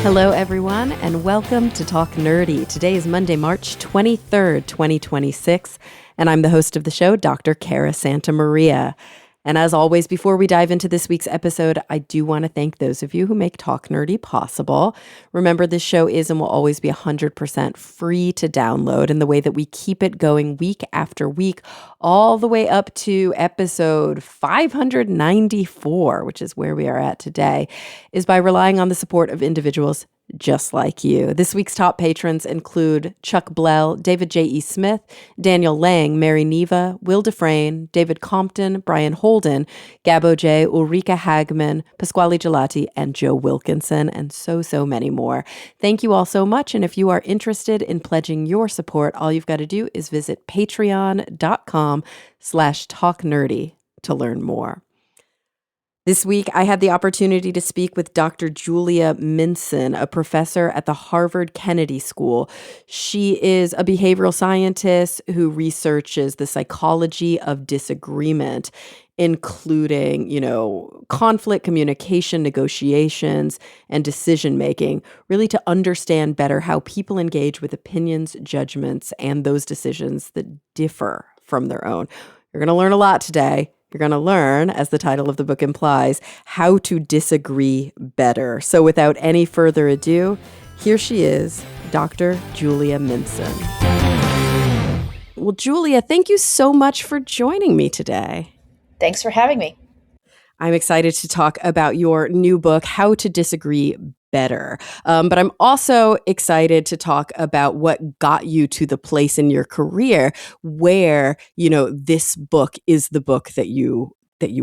Hello, everyone, and welcome to Talk Nerdy. Today is Monday, March 23rd, 2026, and I'm the host of the show, Dr. Cara Santamaria. And as always, before we dive into this week's episode, I do want to thank those of you who make Talk Nerdy possible. Remember, this show is and will always be 100% free to download, and the way that we keep it going week after week, all the way up to episode 594, which is where we are at today, is by relying on the support of individuals just like you. This week's top patrons include Chuck Blell, David J.E. Smith, Daniel Lang, Mary Neva, Will Dufresne, David Compton, Brian Holden, Gabo J., Ulrika Hagman, Pasquale Gelati, and Joe Wilkinson, and so many more. Thank you all so much, and if you are interested in pledging your support, all you've got to do is visit patreon.com/talknerdy to learn more. This week, I had the opportunity to speak with Dr. Julia Minson, a professor at the Harvard Kennedy School. She is a behavioral scientist who researches the psychology of disagreement, including, conflict, communication, negotiations, and decision-making, really to understand better how people engage with opinions, judgments, and those decisions that differ from their own. You're going to learn a lot today. You're going to learn, as the title of the book implies, how to disagree better. So without any further ado, here she is, Dr. Julia Minson. Well, Julia, thank you so much for joining me today. Thanks for having me. I'm excited to talk about your new book, How to Disagree Better. But I'm also excited to talk about what got you to the place in your career where, this book is the book that you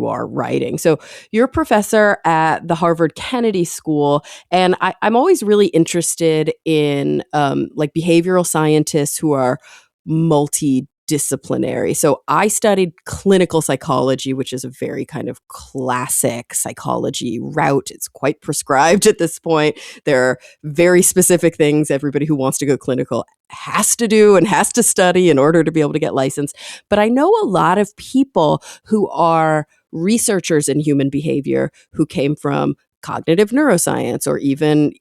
are writing. So you're a professor at the Harvard Kennedy School, and I'm always really interested in behavioral scientists who are multidisciplinary. So I studied clinical psychology, which is a very kind of classic psychology route. It's quite prescribed at this point. There are very specific things everybody who wants to go clinical has to do and has to study in order to be able to get licensed. But I know a lot of people who are researchers in human behavior who came from cognitive neuroscience or even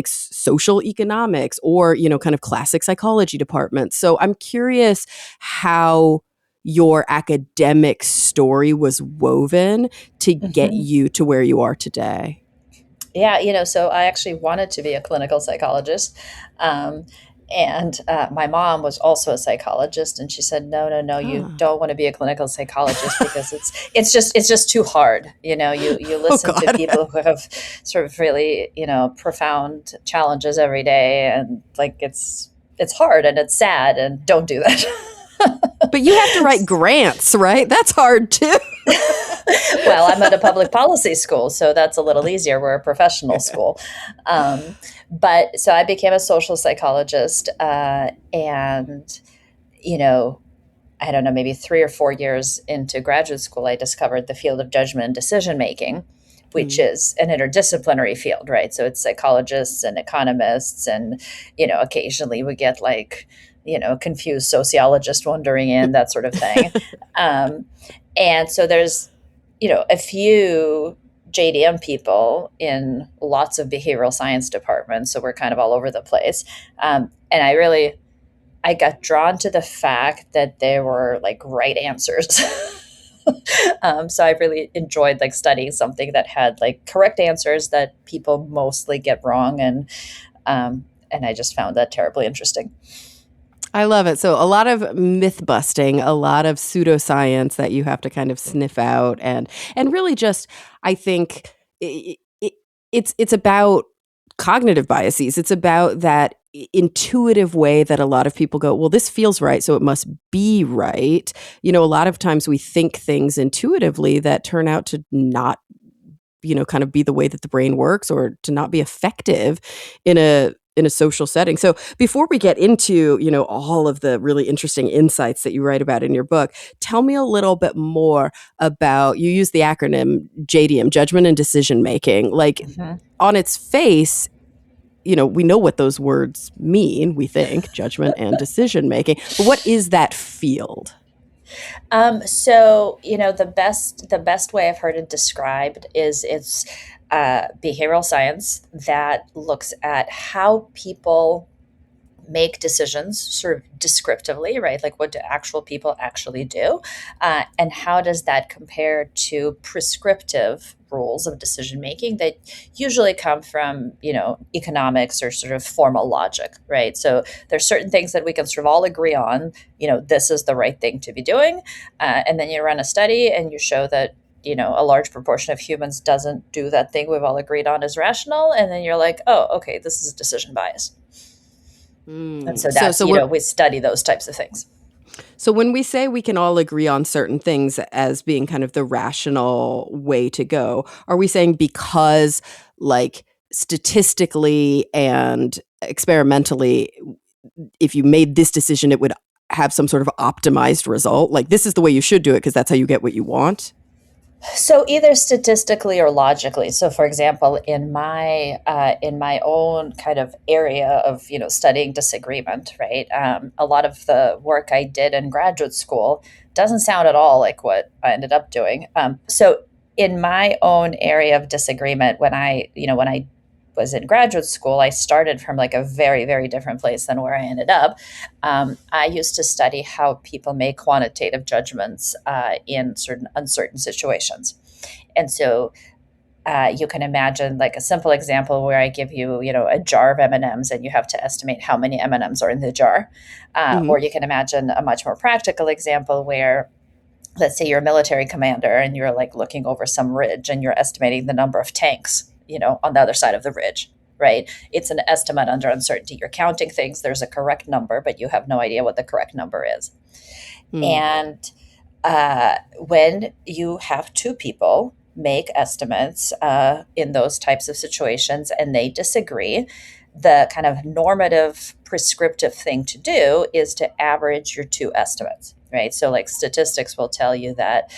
social economics or, kind of classic psychology departments. So I'm curious how your academic story was woven to get you to where you are today. Yeah, so I actually wanted to be a clinical psychologist. And my mom was also a psychologist, and she said, no, you don't want to be a clinical psychologist because it's just too hard. You listen to people who have sort of really, profound challenges every day, and it's hard and it's sad, and don't do that. But you have to write grants, right? That's hard too. Well, I'm at a public policy school, so that's a little easier. We're a professional school. But so I became a social psychologist, and, I don't know, maybe 3 or 4 years into graduate school, I discovered the field of judgment and decision-making, which is an interdisciplinary field, right? So it's psychologists and economists, and, occasionally we get confused sociologist wandering in, that sort of thing. And so there's, a few JDM people in lots of behavioral science departments. So we're kind of all over the place. And I got drawn to the fact that there were right answers. So I really enjoyed studying something that had correct answers that people mostly get wrong. And I just found that terribly interesting. I love it. So a lot of myth busting, a lot of pseudoscience that you have to kind of sniff out, and really just, I think it's about cognitive biases. It's about that intuitive way that a lot of people go, well, this feels right, so it must be right. A lot of times we think things intuitively that turn out to not, kind of be the way that the brain works, or to not be effective in a social setting. So before we get into, all of the really interesting insights that you write about in your book, tell me a little bit more about, you use the acronym JDM, judgment and decision making. On its face, we know what those words mean, we think, judgment and decision making. But what is that field? So, the best way I've heard it described is it's behavioral science that looks at how people make decisions sort of descriptively, right? Like what do actual people actually do? And how does that compare to prescriptive rules of decision making that usually come from, economics or sort of formal logic, right? So there's certain things that we can sort of all agree on, this is the right thing to be doing. And then you run a study and you show that a large proportion of humans doesn't do that thing we've all agreed on is rational. And then you're like, oh, okay, this is decision bias. And so So that's, so what we study those types of things. So when we say we can all agree on certain things as being kind of the rational way to go, are we saying because like statistically and experimentally, if you made this decision, it would have some sort of optimized result? Like this is the way you should do it because that's how you get what you want? So either statistically or logically. So, for example, in my own kind of area of studying disagreement, right? A lot of the work I did in graduate school doesn't sound at all like what I ended up doing. So, in my own area of disagreement, when I was in graduate school, I started from like a very, very different place than where I ended up. I used to study how people make quantitative judgments in certain uncertain situations. And so you can imagine like a simple example where I give you, a jar of M&Ms and you have to estimate how many M&Ms are in the jar. Or Hmm. you can imagine a much more practical example where let's say you're a military commander and you're like looking over some ridge and you're estimating the number of tanks, on the other side of the ridge, right? It's an estimate under uncertainty. You're counting things, there's a correct number, but you have no idea what the correct number is. Hmm. And when you have two people make estimates in those types of situations and they disagree, the kind of normative prescriptive thing to do is to average your two estimates, right? So, like statistics will tell you that,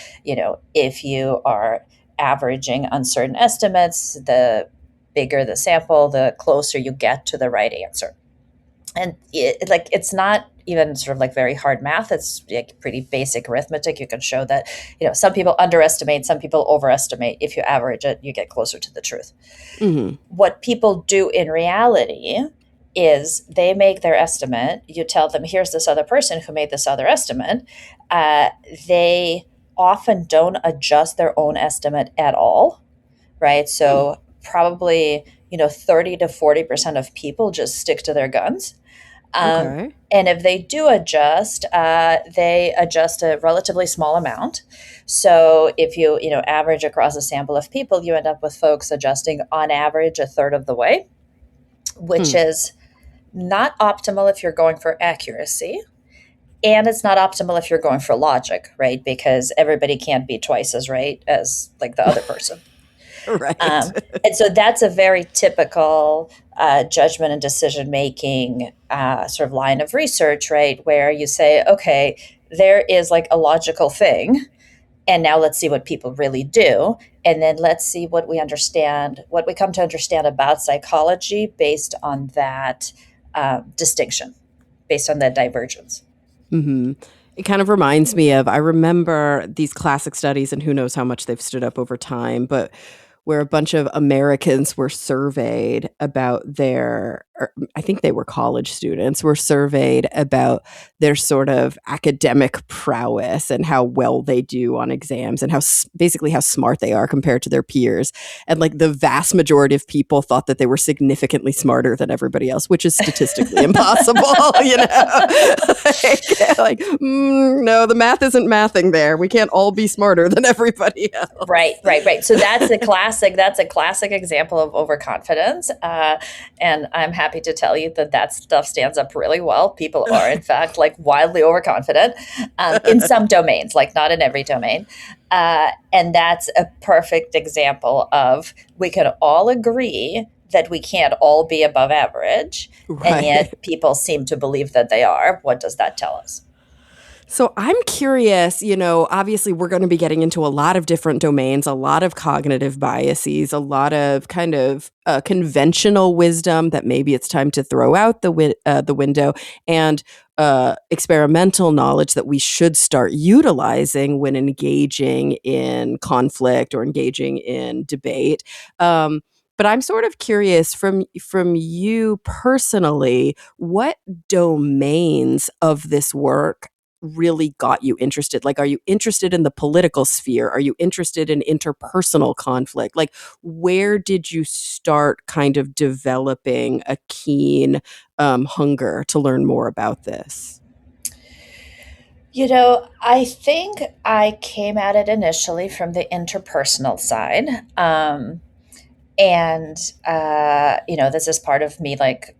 if you are averaging uncertain estimates, the bigger the sample, the closer you get to the right answer. And it's not even sort of like very hard math. It's like pretty basic arithmetic. You can show that some people underestimate, some people overestimate. If you average it, you get closer to the truth. Hmm. What people do in reality is they make their estimate. You tell them, here's this other person who made this other estimate. They often don't adjust their own estimate at all, right? Hmm. So probably 30 to 40% of people just stick to their guns. um, Okay. and if they do adjust, they adjust a relatively small amount. So if you average across a sample of people, you end up with folks adjusting on average a third of the way, which Hmm. is not optimal if you're going for accuracy. And it's not optimal if you're going for logic, right? Because everybody can't be twice as right as like the other person. Right. Um, and so that's a very typical judgment and decision making sort of line of research, right? Where you say, okay, there is like a logical thing, and now let's see what people really do. And then let's see what we understand, what we come to understand about psychology based on that distinction, based on that divergence. Hmm. It kind of reminds me of, I remember these classic studies, and who knows how much they've stood up over time, but where a bunch of Americans were surveyed about or I think they were college students, were surveyed about their sort of academic prowess and how well they do on exams and basically how smart they are compared to their peers. And like the vast majority of people thought that they were significantly smarter than everybody else, which is statistically impossible, no, the math isn't mathing there. We can't all be smarter than everybody else. Right. So that's a classic. That's a classic example of overconfidence, and I'm happy to tell you that that stuff stands up really well. People are, in fact, like wildly overconfident in some domains, like not in every domain. And that's a perfect example of we can all agree that we can't all be above average, and Right. yet people seem to believe that they are. What does that tell us? So I'm curious, obviously we're going to be getting into a lot of different domains, a lot of cognitive biases, a lot of kind of conventional wisdom that maybe it's time to throw out the window, and experimental knowledge that we should start utilizing when engaging in conflict or engaging in debate. But I'm sort of curious from you personally, what domains of this work really got you interested? Like, are you interested in the political sphere? Are you interested in interpersonal conflict? Like, where did you start kind of developing a keen hunger to learn more about this? I think I came at it initially from the interpersonal side. And, this is part of me, like,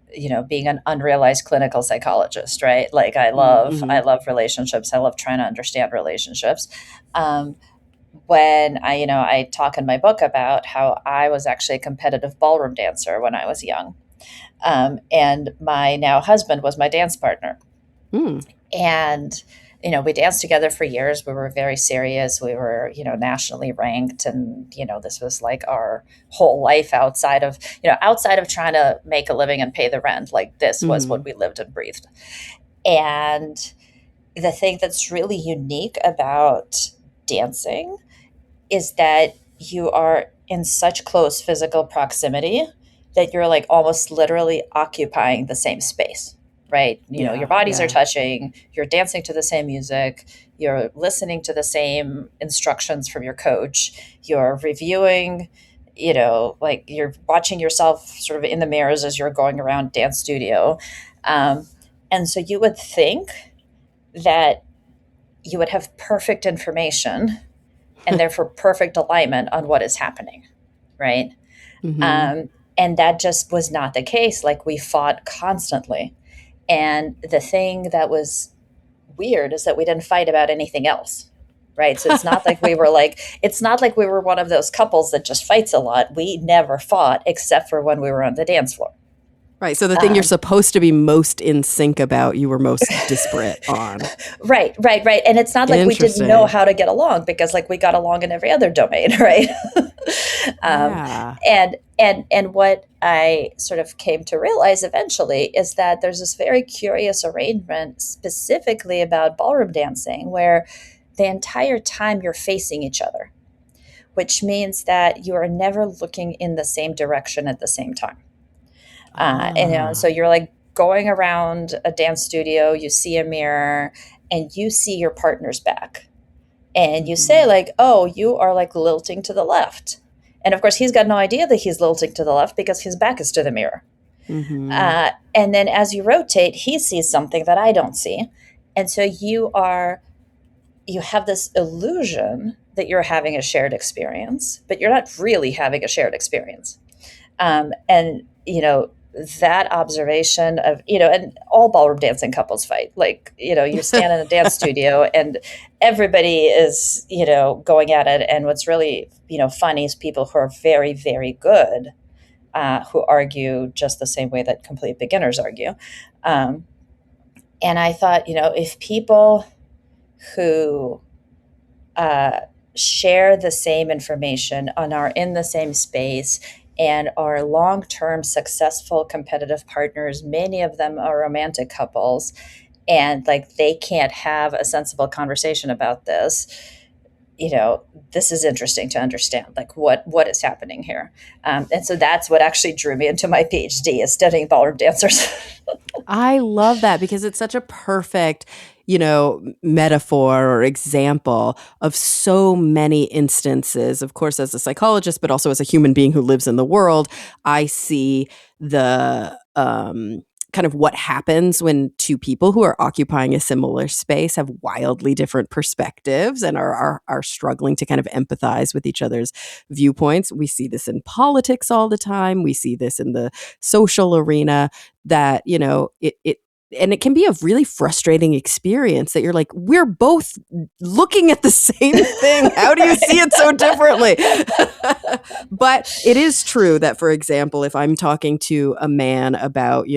being an unrealized clinical psychologist, right? Like, I Mm-hmm. love relationships. I love trying to understand relationships. Um, when I talk in my book about how I was actually a competitive ballroom dancer when I was young. And my now husband was my dance partner. Mm. And we danced together for years. We were very serious. We were nationally ranked, and this was like our whole life outside of trying to make a living and pay the rent. Like, this was Mm-hmm. what we lived and breathed. And the thing that's really unique about dancing is that you are in such close physical proximity that you're like almost literally occupying the same space, right? Your Yeah, bodies are yeah. touching, you're dancing to the same music, you're listening to the same instructions from your coach, you're reviewing, like you're watching yourself sort of in the mirrors as you're going around dance studio. Um, and so you would think that you would have perfect information and therefore perfect alignment on what is happening, right? Mm-hmm. Um, and that just was not the case. Like, we fought constantly. And the thing that was weird is that we didn't fight about anything else. Right. So it's not like we were one of those couples that just fights a lot. We never fought except for when we were on the dance floor. Right. So the thing you're Um, supposed to be most in sync about, you were most disparate on. right. And it's not like we didn't know Interesting. how to get along, because like we got along in every other domain, right? um, Yeah. and what I sort of came to realize eventually is that there's this very curious arrangement specifically about ballroom dancing where the entire time you're facing each other, which means that you are never looking in the same direction at the same time. So Ah. you're like going around a dance studio, you see a mirror, and you see your partner's back. And you say, Mhm. like, oh, you are like lilting to the left. And of course, he's got no idea that he's lilting to the left because his back is to the mirror. Mhm. And then as you rotate, he sees something that I don't see. And so you have this illusion that you're having a shared experience, but you're not really having a shared experience. And that observation of and all ballroom dancing couples fight. Like, you stand in a dance studio and everybody is going at it, and what's really funny is people who are very, very good, who argue just the same way that complete beginners argue. um, and I thought, if people who uh, share the same information and are in the same space and are long-term successful competitive partners, many of them are romantic couples, and like they can't have a sensible conversation about this, this is interesting to understand, like what is happening here. And so that's what actually drew me into my PhD, is studying ballroom dancers. I love that because it's such a perfect, metaphor or example of so many instances. Of course, as a psychologist, but also as a human being who lives in the world, I see the kind of what happens when two people who are occupying a similar space have wildly different perspectives and are struggling to kind of empathize with each other's viewpoints. We see this in politics all the time. We see this in the social arena, that it and it can be a really frustrating experience that you're like, we're both looking at the same thing, how do you see it so differently? But it is true that, for example, if I'm talking to a man about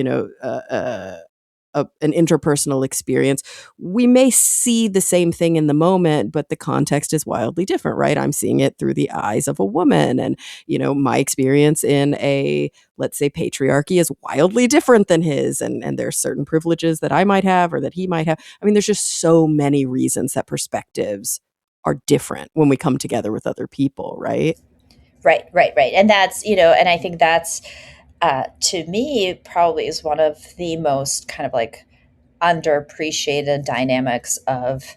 an interpersonal experience, we may see the same thing in the moment, but the context is wildly different, right? I'm seeing it through the eyes of a woman, and my experience in a, let's say, patriarchy is wildly different than his, and there's certain privileges that I might have or that he might have. I mean, there's just so many reasons that perspectives are different when we come together with other people, right? Right. And that's, and I think that's, to me, probably is one of the most kind of like underappreciated dynamics of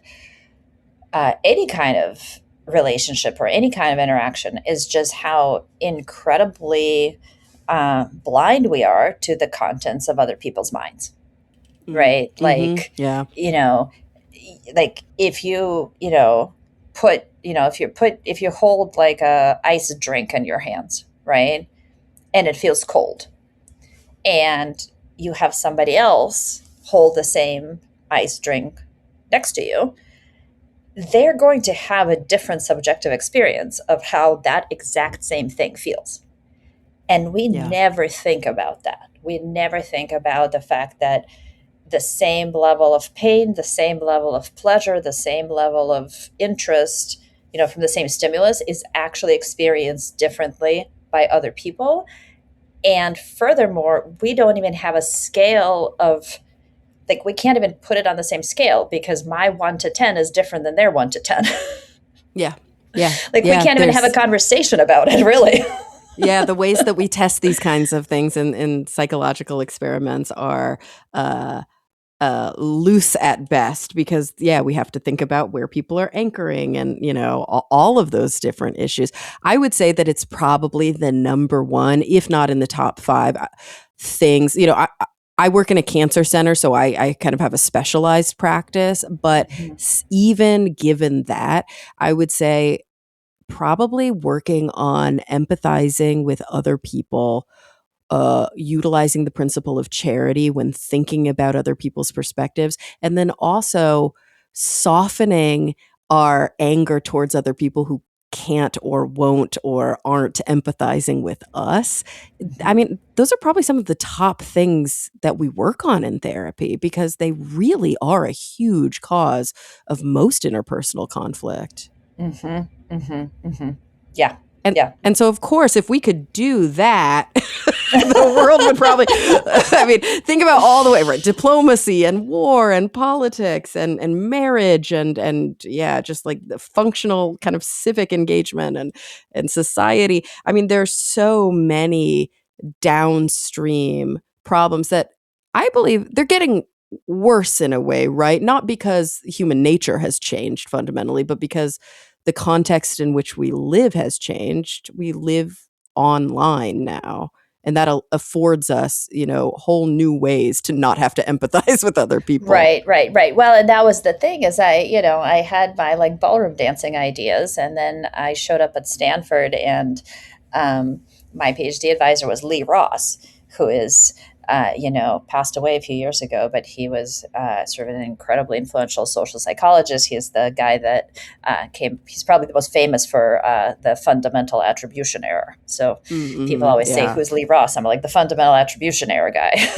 any kind of relationship or any kind of interaction, is just how incredibly blind we are to the contents of other people's minds, right? Mm-hmm. Like, Yeah. you know, like if put, if you hold like a ice drink in your hands, right? And it feels cold, and you have somebody else hold the same ice drink next to you, they're going to have a different subjective experience of how that exact same thing feels. And we Yeah. never think about that. We never think about the fact that the same level of pain, the same level of pleasure, the same level of interest, from the same stimulus is actually experienced differently by other people. And furthermore, we don't even have a scale of, like, we can't even put it on the same scale because my 1 to 10 is different than their 1 to 10. Yeah. Yeah. Like, we Yeah. can't even have a conversation about it, really. Yeah, the ways that we test these kinds of things in psychological experiments are loose at best, because we have to think about where people are anchoring, and all of those different issues. I would say that it's probably the number one, if not in the top five things. I work in a cancer center, so I kind of have a specialized practice, but even given that, I would say probably working on empathizing with other people, utilizing the principle of charity when thinking about other people's perspectives, and then also softening our anger towards other people who can't or won't or aren't empathizing with us. I mean, those are probably some of the top things that we work on in therapy, because they really are a huge cause of most interpersonal conflict. Yeah. And Yeah. and so, of course, if we could do that, the world would probably, I mean, think about all the way, right? Diplomacy and war and politics and marriage and just like the functional kind of civic engagement and society. I mean, there's so many downstream problems that I believe they're getting worse in a way, right? Not because human nature has changed fundamentally, but because the context in which we live has changed. We live online now, and that affords us, whole new ways to not have to empathize with other people. Right. Well, and that was the thing, is I had my like ballroom dancing ideas, and then I showed up at Stanford, and my PhD advisor was Lee Ross, who is, passed away a few years ago, but he was sort of an incredibly influential social psychologist. He is the guy that he's probably the most famous for the fundamental attribution error. So people always say, who's Lee Ross? I'm like, the fundamental attribution error guy.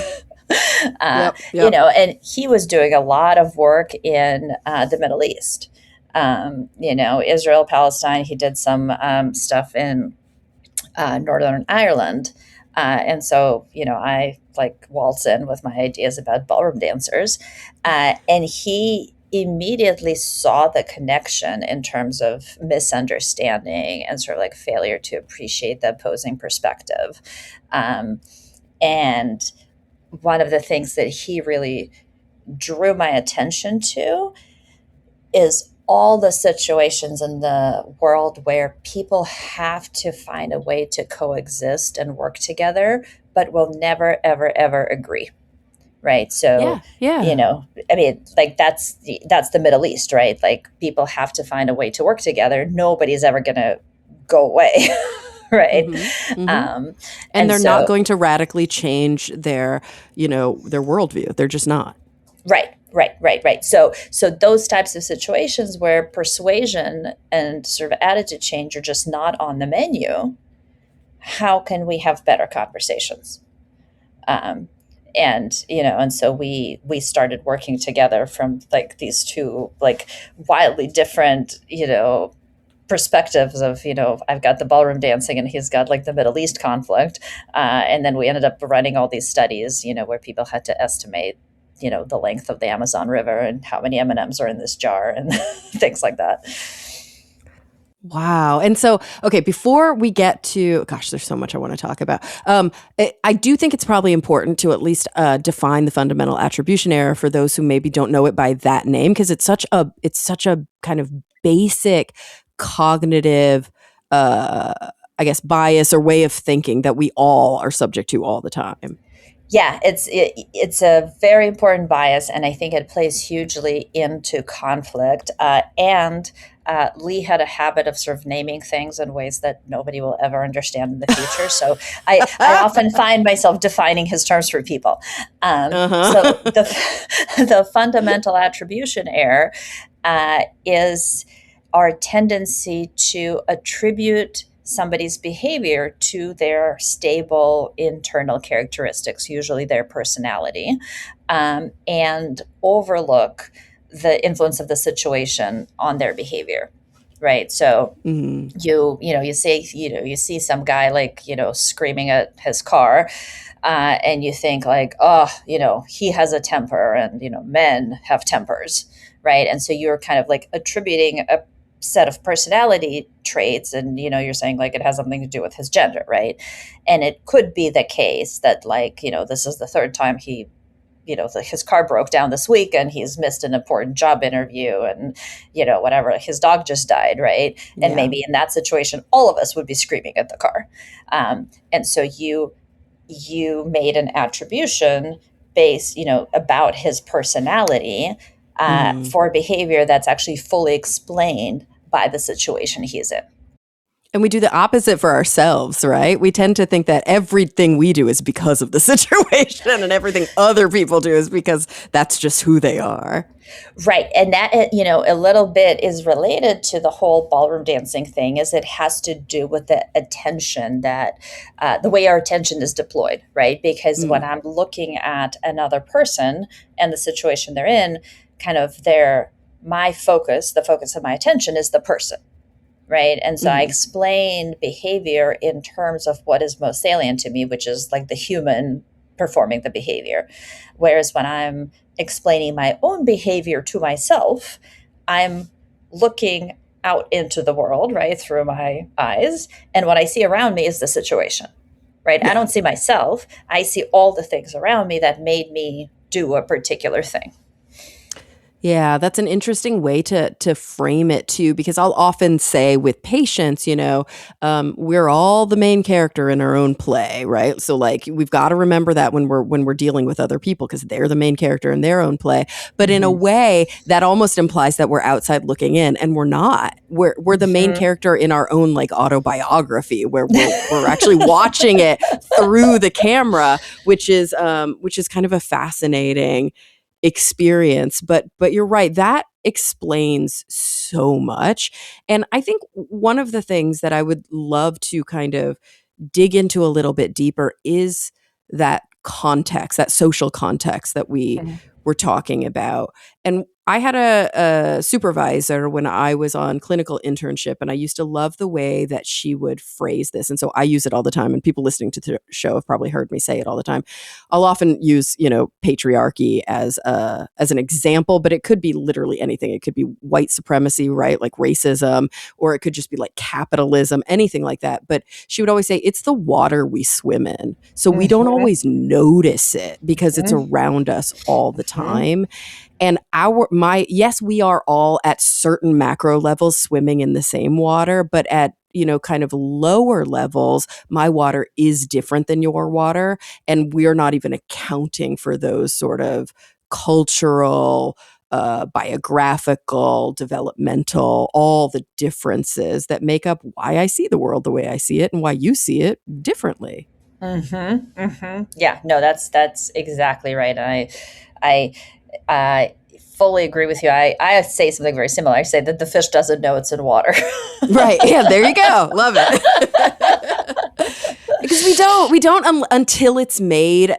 Yep. And he was doing a lot of work in the Middle East, Israel, Palestine. He did some stuff in Northern Ireland. And so, I like waltz in with my ideas about ballroom dancers. And he immediately saw the connection in terms of misunderstanding and sort of like failure to appreciate the opposing perspective. And one of the things that he really drew my attention to is all the situations in the world where people have to find a way to coexist and work together, but will never, ever, ever agree. Right. So, I mean, like that's the Middle East, right? Like people have to find a way to work together. Nobody's ever going to go away. Right. And they're not going to radically change their worldview. They're just not. Right. So those types of situations where persuasion and sort of attitude change are just not on the menu, how can we have better conversations? And and so we started working together from like these two like wildly different perspectives of I've got the ballroom dancing and he's got like the Middle East conflict, and then we ended up running all these studies where people had to estimate the length of the Amazon River and how many M&Ms are in this jar and things like that. Wow. And so, okay, before we get to, gosh, there's so much I want to talk about. I do think it's probably important to at least define the fundamental attribution error for those who maybe don't know it by that name, because it's such a kind of basic cognitive, I guess, bias or way of thinking that we all are subject to all the time. Yeah, it's a very important bias, and I think it plays hugely into conflict. And Lee had a habit of sort of naming things in ways that nobody will ever understand in the future. So I often find myself defining his terms for people. So the fundamental attribution error is our tendency to attribute somebody's behavior to their stable internal characteristics, usually their personality, and overlook the influence of the situation on their behavior. Right. So you see some guy like, screaming at his car, and you think like, oh, he has a temper and, men have tempers. Right. And so you're kind of like attributing a set of personality traits, and you're saying like it has something to do with his gender, right? And it could be the case that like this is the third time he his car broke down this week and he's missed an important job interview, and whatever, his dog just died, right? And maybe in that situation all of us would be screaming at the car, and so you made an attribution based about his personality, for behavior that's actually fully explained by the situation he's in. And we do the opposite for ourselves, right? We tend to think that everything we do is because of the situation, and everything other people do is because that's just who they are. Right. And that, a little bit is related to the whole ballroom dancing thing, is it has to do with the attention that, the way our attention is deployed, right? Because when I'm looking at another person and the situation they're in, kind of my focus, the focus of my attention is the person, right? And so I explain behavior in terms of what is most salient to me, which is like the human performing the behavior. Whereas when I'm explaining my own behavior to myself, I'm looking out into the world, right, through my eyes. And what I see around me is the situation, right? Yeah. I don't see myself. I see all the things around me that made me do a particular thing. Yeah, that's an interesting way to frame it too, because I'll often say with patients, we're all the main character in our own play, right? So like we've got to remember that when we're dealing with other people, because they're the main character in their own play. But in a way, that almost implies that we're outside looking in, and we're not. We're the main character in our own like autobiography, where we're actually watching it through the camera, which is kind of a fascinating experience. But you're right, that explains so much. And I think one of the things that I would love to kind of dig into a little bit deeper is that context, that social context that we were talking about. And I had a supervisor when I was on clinical internship, and I used to love the way that she would phrase this. And so I use it all the time, and people listening to the show have probably heard me say it all the time. I'll often use, patriarchy as an example, but it could be literally anything. It could be white supremacy, right? Like racism, or it could just be like capitalism, anything like that. But she would always say, it's the water we swim in. So we don't always notice it because it's around us all the time. And yes, we are all at certain macro levels swimming in the same water, but at, kind of lower levels, my water is different than your water. And we're not even accounting for those sort of cultural, biographical, developmental, all the differences that make up why I see the world the way I see it and why you see it differently. Yeah, no, that's exactly right. And I fully agree with you. I say something very similar. I say that the fish doesn't know it's in water. Right. Yeah, there you go. Love it. Because Because we don't until it's made,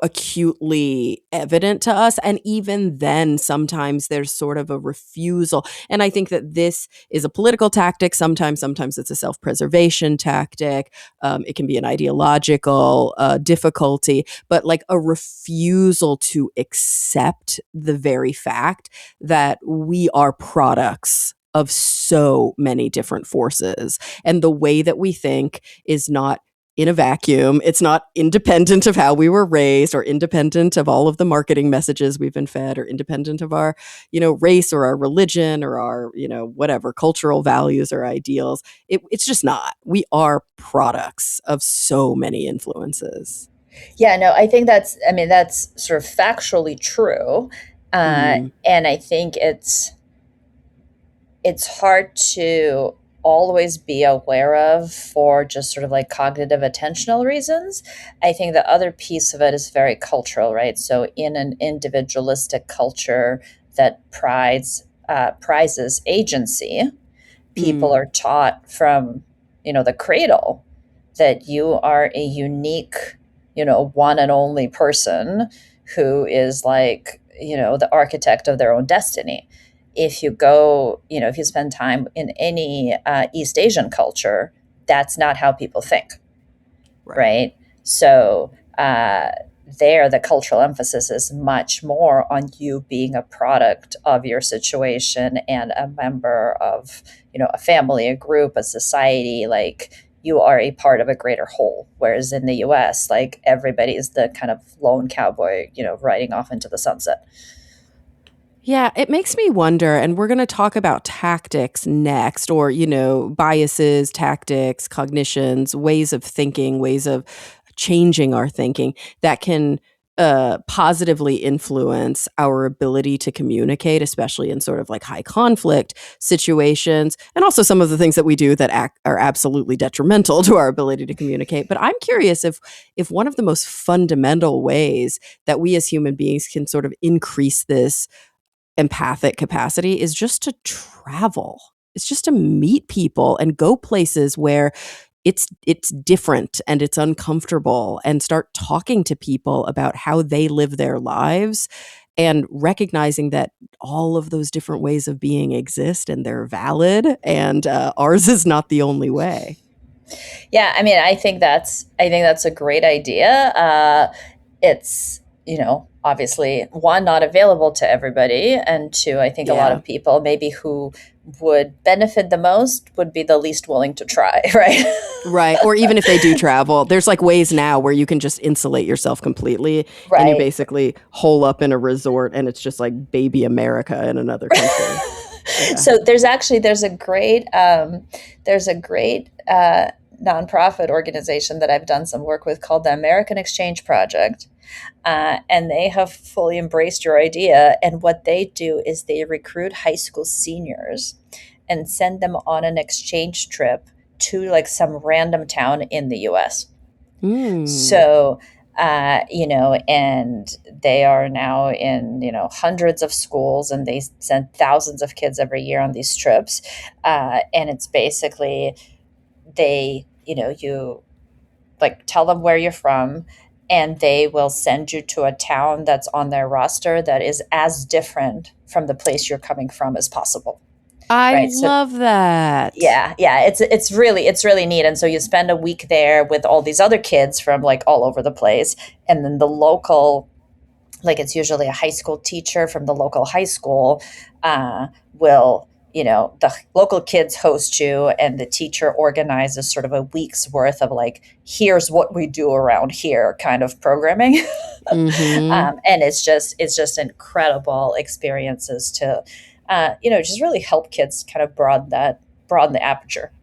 acutely evident to us. And even then, sometimes there's sort of a refusal. And I think that this is a political tactic. Sometimes it's a self-preservation tactic. It can be an ideological difficulty, but like a refusal to accept the very fact that we are products of so many different forces. And the way that we think is not in a vacuum. It's not independent of how we were raised or independent of all of the marketing messages we've been fed or independent of our, race or our religion or our, whatever cultural values or ideals. It's just not. We are products of so many influences. Yeah, no, I think that's sort of factually true. And I think it's hard to always be aware of for just sort of like cognitive attentional reasons. I think the other piece of it is very cultural, right? So in an individualistic culture that prizes agency, people are taught from, the cradle that you are a unique, one and only person who is like, the architect of their own destiny. If you go, if you spend time in any East Asian culture, that's not how people think, right? So there, the cultural emphasis is much more on you being a product of your situation and a member of, a family, a group, a society, like you are a part of a greater whole. Whereas in the US, like everybody is the kind of lone cowboy, riding off into the sunset. Yeah, it makes me wonder, and we're going to talk about tactics next, or, biases, tactics, cognitions, ways of thinking, ways of changing our thinking that can positively influence our ability to communicate, especially in sort of like high conflict situations, and also some of the things that we do that are absolutely detrimental to our ability to communicate. But I'm curious if one of the most fundamental ways that we as human beings can sort of increase this empathic capacity is just to travel. It's just to meet people and go places where it's different and it's uncomfortable, and start talking to people about how they live their lives and recognizing that all of those different ways of being exist and they're valid, and ours is not the only way. Yeah, I mean, I think that's a great idea. It's, obviously, one, not available to everybody, and two, I think a lot of people maybe who would benefit the most would be the least willing to try, right? Right. Or even if they do travel, there's like ways now where you can just insulate yourself completely, Right. and you basically hole up in a resort and it's just like baby America in another country. Yeah. So there's a great nonprofit organization that I've done some work with called the American Exchange Project. And they have fully embraced your idea. And what they do is they recruit high school seniors and send them on an exchange trip to like some random town in the US. So, and they are now in, hundreds of schools, and they send thousands of kids every year on these trips. And it's basically you like tell them where you're from, and they will send you to a town that's on their roster that is as different from the place you're coming from as possible. I love that. Yeah, it's really neat. And so you spend a week there with all these other kids from like all over the place, and then the local, like it's usually a high school teacher from the local high school, will, the local kids host you, and the teacher organizes sort of a week's worth of like, here's what we do around here kind of programming. And it's just incredible experiences to, just really help kids kind of broaden the aperture.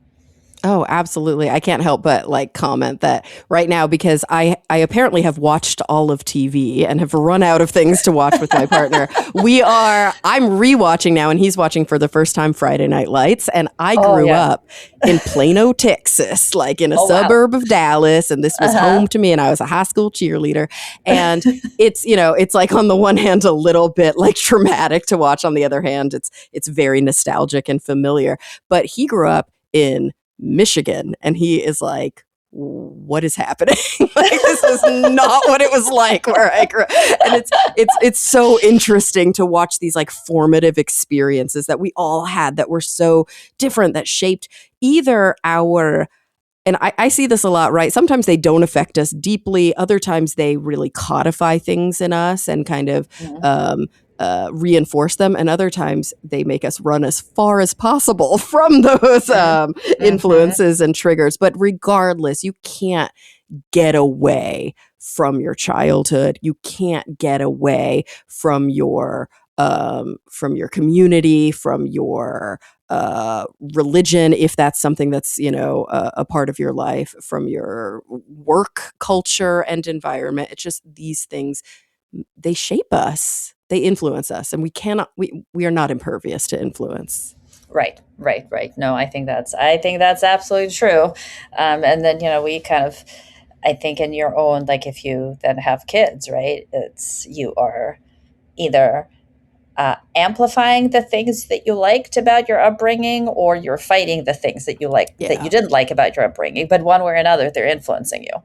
Oh, absolutely. I can't help but like comment that right now, because I apparently have watched all of TV and have run out of things to watch with my partner. I'm rewatching now, and he's watching for the first time Friday Night Lights. And I grew up in Plano, Texas, like in a suburb of Dallas. And this was home to me, and I was a high school cheerleader. And it's, it's like on the one hand, a little bit like traumatic to watch. On the other hand, it's very nostalgic and familiar. But he grew up in Michigan, and he is like what is happening? Like, this is not what it was like where I grew up. And it's so interesting to watch these like formative experiences that we all had that were so different, that shaped either our, and I see this a lot, right? Sometimes they don't affect us deeply. Other times they really codify things in us and kind of Mhm. um, reinforce them. And other times they make us run as far as possible from those Mhm. Mhm. influences and triggers. But regardless, you can't get away from your childhood. You can't get away from your community, from your religion, if that's something that's, a part of your life, from your work culture and environment. It's just these things, they shape us, they influence us, and we are not impervious to influence. Right, right, right. No, I think that's absolutely true. And then we kind of, I think in your own, like if you then have kids, right? It's you are either amplifying the things that you liked about your upbringing, or you're fighting the things that you Yeah. didn't like about your upbringing. But one way or another, they're influencing you.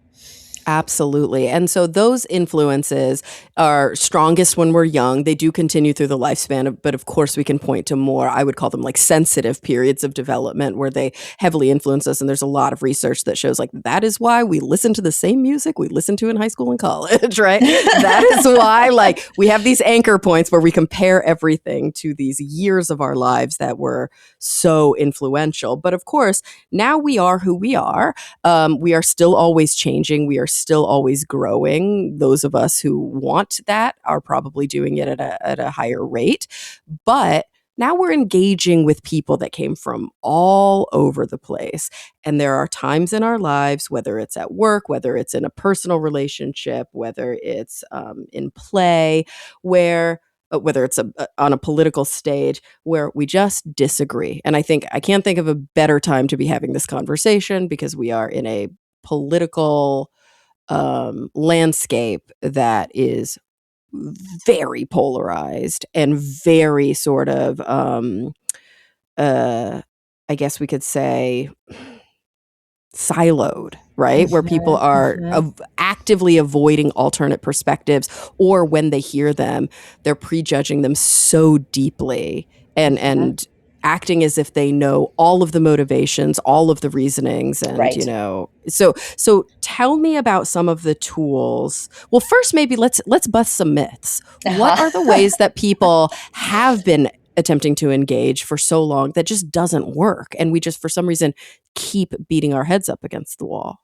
Absolutely. And so those influences are strongest when we're young. They do continue through the lifespan, but of course we can point to more, I would call them like sensitive periods of development where they heavily influence us. And there's a lot of research that shows like that is why we listen to the same music we listened to in high school and college, right? That is why like we have these anchor points where we compare everything to these years of our lives that were so influential. But of course, now we are who we are. We are still always changing. We are still always growing. Those of us who want that are probably doing it at a higher rate. But now we're engaging with people that came from all over the place. And there are times in our lives, whether it's at work, whether it's in a personal relationship, whether it's in play, whether it's on a political stage, where we just disagree. And I can't think of a better time to be having this conversation because we are in a political landscape that is very polarized and very sort of, uh, I guess we could say, siloed, right? Where people Mhm, are mhm. actively avoiding alternate perspectives, or when they hear them, they're prejudging them so deeply Mhm. and acting as if they know all of the motivations, all of the reasonings, and Right. so tell me about some of the tools. Well, first maybe let's bust some myths. What are the Uh-huh. ways that people have been attempting to engage for so long that just doesn't work, and we just for some reason keep beating our heads up against the wall?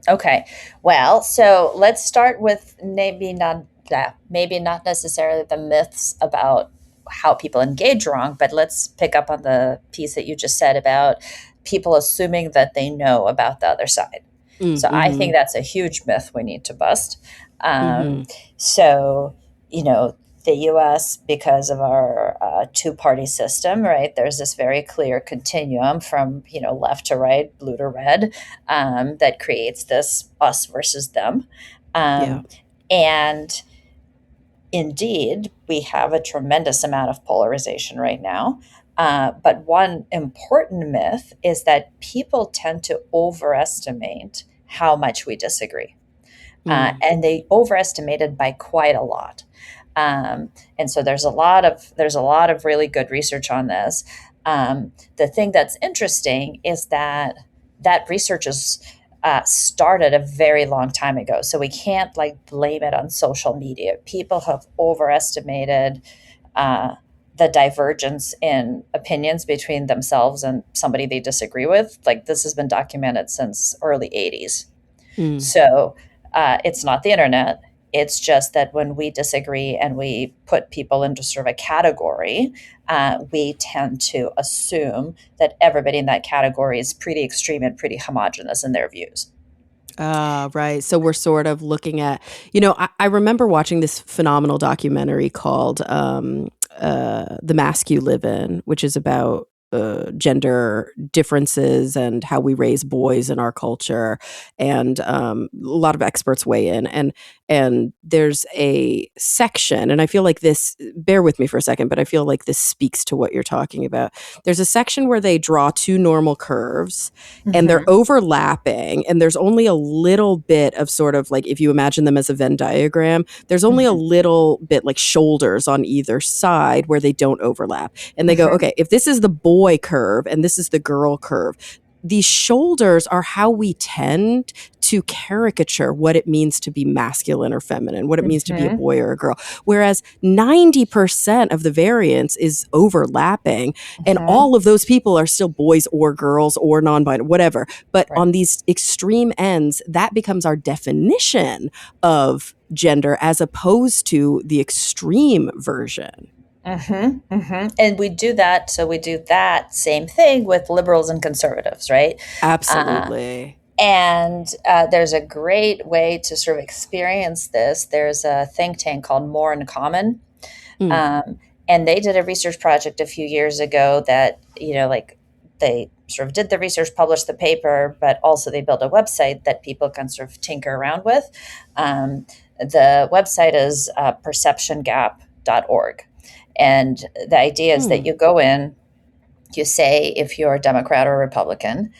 Okay. Well, so let's start with maybe not necessarily the myths about how people engage wrong, but let's pick up on the piece that you just said about people assuming that they know about the other side. Mm, So I think mhm, that's a huge myth we need to bust. Um, mhm. so, you know, the US, because of our two party system, right, there's this very clear continuum from, left to right, blue to red, that creates this us versus them. Yeah. Um, and indeed, we have a tremendous amount of polarization right now. But one important myth is that people tend to overestimate how much we disagree. Mm, And they overestimated by quite a lot. And so there's a lot of really good research on this. The thing that's interesting is that research is started a very long time ago, so we can't like blame it on social media. People have overestimated uh, the divergence in opinions between themselves and somebody they disagree with. Like this has been documented since early 80s. mm. So it's not the internet. It's just that when we disagree and we put people into sort of a category, we tend to assume that everybody in that category is pretty extreme and pretty homogenous in their views. Ah, right. So we're sort of looking at, I remember watching this phenomenal documentary called The Mask You Live In, which is about gender differences and how we raise boys in our culture, and a lot of experts weigh in, and there's a section, and I feel like this, bear with me for a second, but I feel like this speaks to what you're talking about. There's a section where they draw two normal curves and they're Mm-hmm. overlapping, and there's only a little bit of sort of like, if you imagine them as a Venn diagram, there's only a Mm-hmm. little bit like shoulders on either side where they don't overlap. And they go, Mm-hmm. okay, if this is the boy curve and this is the girl curve, these shoulders are how we tend to caricature what it means to be masculine or feminine, what it means to be a Mm-hmm. boy or a girl. Whereas 90% of the variance is overlapping, and Mm-hmm. all of those people are still boys or girls or non-binary, whatever. But Right. on these extreme ends, that becomes our definition of gender as opposed to the extreme version. Mm-hmm. Mm-hmm. And we do that. So we do that same thing with liberals and conservatives, right? Uh, Absolutely. and there's a great way to sort of experience this. There's a think tank called More in Common. Mm. Um, and they did a research project a few years ago that, like they sort of did the research, published the paper, but also they built a website that people can sort of tinker around with. The website is perceptiongap.org. And the idea is that Mm. you go in, you say if you're a Democrat or a Republican,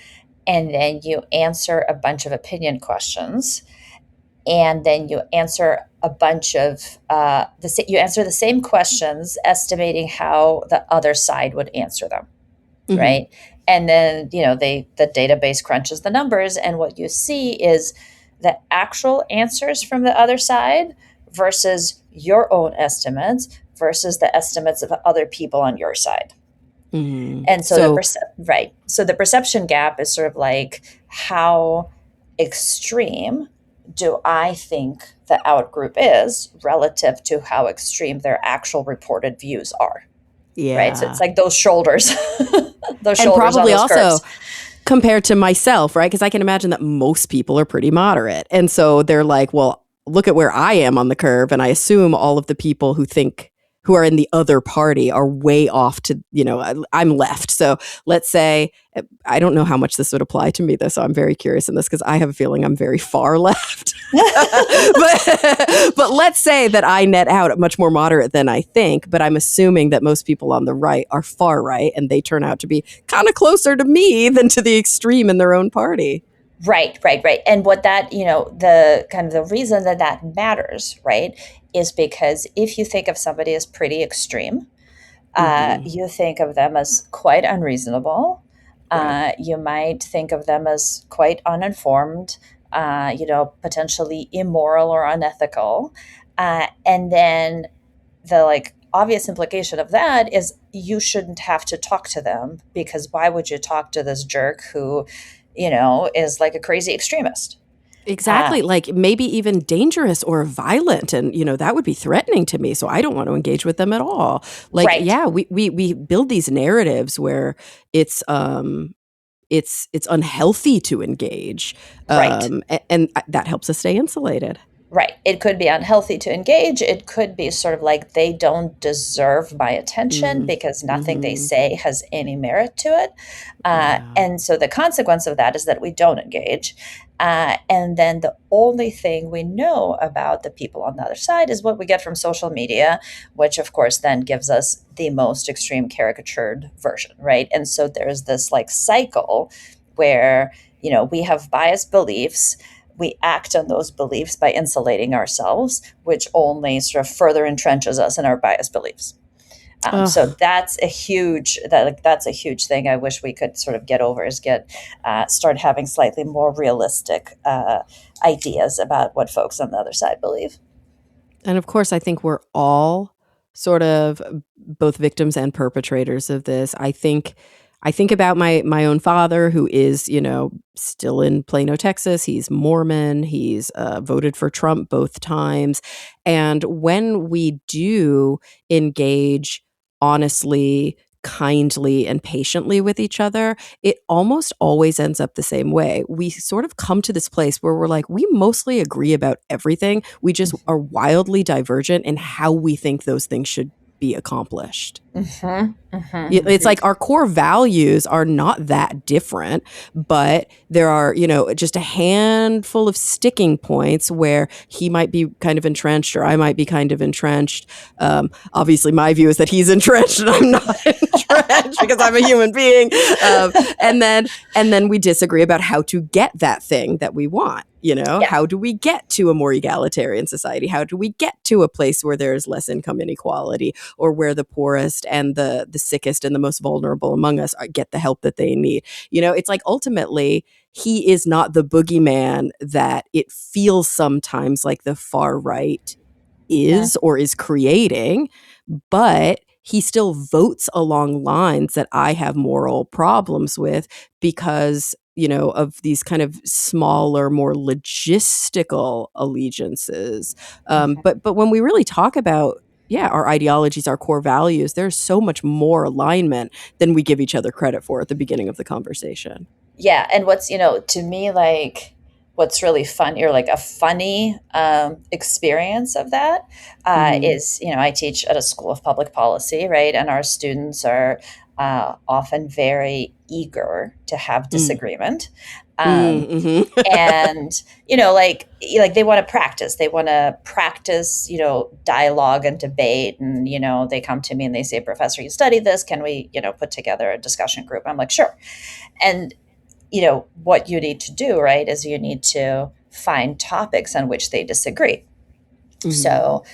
and then you answer a bunch of opinion questions, and then you answer a bunch of you answer the same questions, estimating how the other side would answer them, Mhm. right? And then the database crunches the numbers, and what you see is the actual answers from the other side versus your own estimates versus the estimates of other people on your side. Mhm. And so So right. So the perception gap is sort of like, how extreme do I think the outgroup is relative to how extreme their actual reported views are. Right. So it's yeah. like those shoulders, those And shoulders on probably those also curves. compared to myself, right? Because I can imagine that most people are pretty moderate. And so they're like, well, look at where I am on the curve. And I assume all of the people who are in the other party are way off to, I'm left. So let's say, I don't know how much this would apply to me, though. So I'm very curious in this because I have a feeling I'm very far left. but let's say that I net out much more moderate than I think, but I'm assuming that most people on the right are far right, and they turn out to be kind of closer to me than to the extreme in their own party. Right, right, right. And what that, the kind of the reason that that matters, right, is because if you think of somebody as pretty extreme, Hmm. you think of them as quite unreasonable. Right. You might think of them as quite uninformed, potentially immoral or unethical. And then the obvious implication of that is you shouldn't have to talk to them, because why would you talk to this jerk who, is like a crazy extremist? Uh, Exactly. Like maybe even dangerous or violent. And, that would be threatening to me. So I don't want to engage with them at all. Like, right, yeah, we build these narratives where it's unhealthy to engage. right. And that helps us stay insulated. Right. It could be unhealthy to engage. It could be sort of like they don't deserve my attention Mm. because nothing they Hmm. say has any merit to it. Yeah. And so the consequence of that is that we don't engage. And then the only thing we know about the people on the other side is what we get from social media, which of course then gives us the most extreme caricatured version, right? And so there's this cycle where, we have biased beliefs, we act on those beliefs by insulating ourselves, which only sort of further entrenches us in our biased beliefs. So Ugh. that's a huge thing. I wish we could sort of get over, is start having slightly more realistic ideas about what folks on the other side believe. And of course, I think we're all sort of both victims and perpetrators of this. I think about my own father, who is, still in Plano, Texas. He's Mormon. He's voted for Trump both times. And when we do engage honestly, kindly, and patiently with each other, it almost always ends up the same way. We sort of come to this place where we're like, we mostly agree about everything. We just are wildly divergent in how we think those things should be accomplished. Mm-hmm. It's like our core values are not that different, but there are, just a handful of sticking points where he might be kind of entrenched or I might be kind of entrenched. Obviously, my view is that he's entrenched and I'm not entrenched because I'm a human being. And then we disagree about how to get that thing that we want. Yeah. How do we get to a more egalitarian society? How do we get to a place where there's less income inequality or where the poorest and the sickest and the most vulnerable among us get the help that they need? It's like ultimately he is not the boogeyman that it feels sometimes like the far right is or is creating, but he still votes along lines that I have moral problems with because of these kind of smaller, more logistical allegiances. But when we really talk about, our ideologies, our core values, there's so much more alignment than we give each other credit for at the beginning of the conversation. Yeah. And what's, to me, like, what's really fun or like a funny experience of that is, I teach at a school of public policy, right? And our students are often very eager to have disagreement. And, like they want to practice. They want to practice, dialogue and debate. And, they come to me and they say, Professor, you study this. Can we, put together a discussion group? I'm like, sure. And what you need to do, right, is you need to find topics on which they disagree. So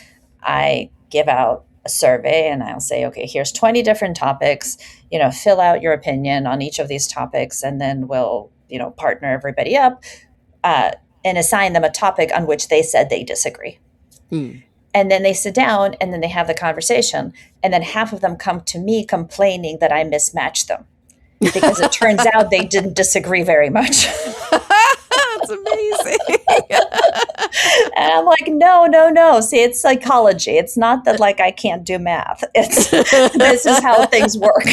I give out a survey and I'll say, okay, here's 20 different topics, fill out your opinion on each of these topics, and then we'll, partner everybody up and assign them a topic on which they said they disagree. And then they sit down and then they have the conversation. And then half of them come to me complaining that I mismatched them. Because it turns out they didn't disagree very much. That's amazing. And I'm like, no. See, it's psychology. It's not that like I can't do math. This is how things work.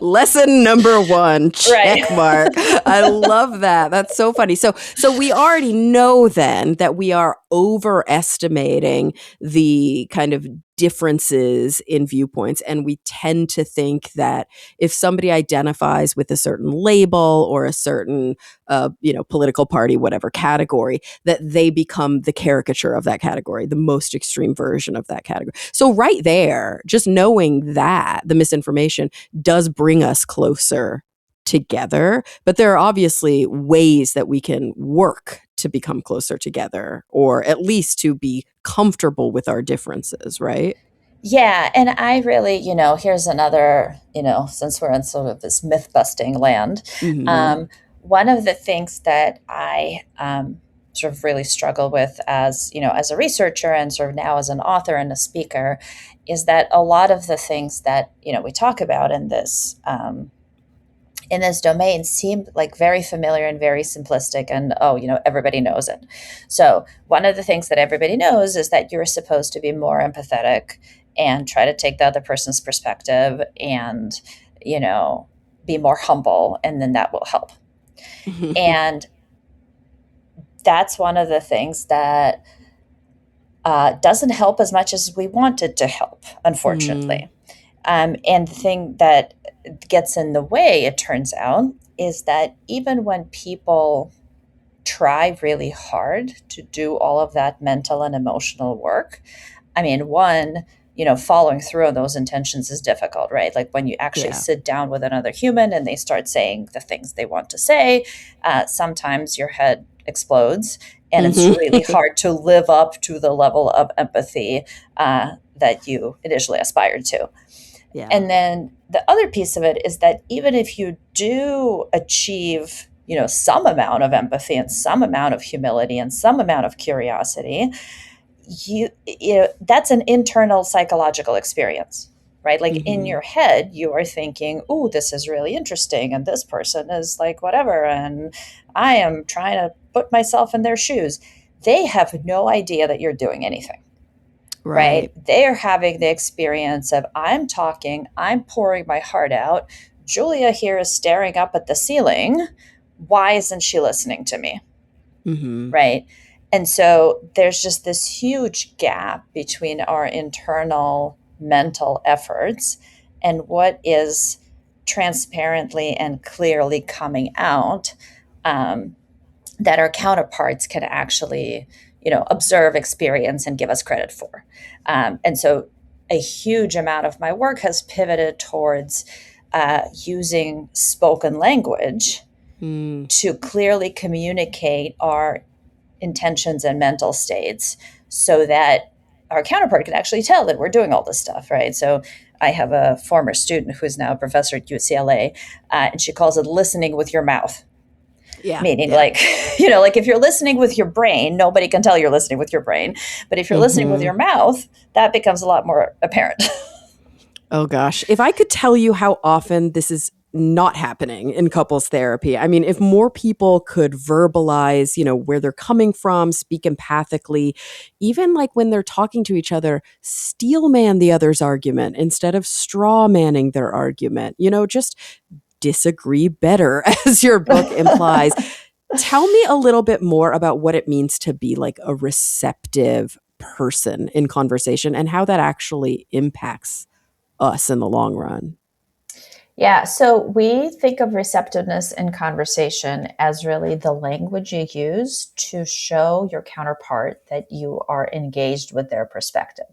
Lesson number 1, check right. mark. I love that. That's so funny. So we already know then that we are overestimating the kind of differences in viewpoints, and we tend to think that if somebody identifies with a certain label or a certain political party, whatever category, that they become the caricature of that category, the most extreme version of that category. So right there, just knowing that the misinformation does bring us closer together, but there are obviously ways that we can work to become closer together, or at least to be comfortable with our differences, right? Yeah. And I really, here's another, since we're in sort of this myth busting land, one of the things that I sort of really struggle with as a researcher and sort of now as an author and a speaker is that a lot of the things that, we talk about in this domain seem like very familiar and very simplistic and, everybody knows it. So one of the things that everybody knows is that you're supposed to be more empathetic and try to take the other person's perspective and, be more humble, and then that will help. And that's one of the things that doesn't help as much as we want it to help, unfortunately. And the thing that gets in the way, it turns out, is that even when people try really hard to do all of that mental and emotional work, I mean, one, following through on those intentions is difficult, right? Like when you actually sit down with another human and they start saying the things they want to say, sometimes your head explodes and it's really hard to live up to the level of empathy that you initially aspired to. Yeah. And then the other piece of it is that even if you do achieve, some amount of empathy and some amount of humility and some amount of curiosity, you that's an internal psychological experience, right? Like in your head, you are thinking, "Oh, this is really interesting, and this person is like whatever, and I am trying to put myself in their shoes." They have no idea that you're doing anything. Right? They are having the experience of I'm talking, I'm pouring my heart out. Julia here is staring up at the ceiling. Why isn't she listening to me? Right? And so there's just this huge gap between our internal mental efforts and what is transparently and clearly coming out, that our counterparts can actually, observe, experience, and give us credit for. And so a huge amount of my work has pivoted towards using spoken language to clearly communicate our intentions and mental states so that our counterpart can actually tell that we're doing all this stuff, right? So I have a former student who is now a professor at UCLA, and she calls it listening with your mouth. Yeah. Meaning, Yeah. like, like if you're listening with your brain, nobody can tell you're listening with your brain. But if you're listening with your mouth, that becomes a lot more apparent. Oh gosh. If I could tell you how often this is not happening in couples therapy. I mean, if more people could verbalize, where they're coming from, speak empathically, even like when they're talking to each other, steel man the other's argument instead of straw manning their argument, just disagree better, as your book implies. Tell me a little bit more about what it means to be like a receptive person in conversation and how that actually impacts us in the long run. Yeah, so we think of receptiveness in conversation as really the language you use to show your counterpart that you are engaged with their perspective.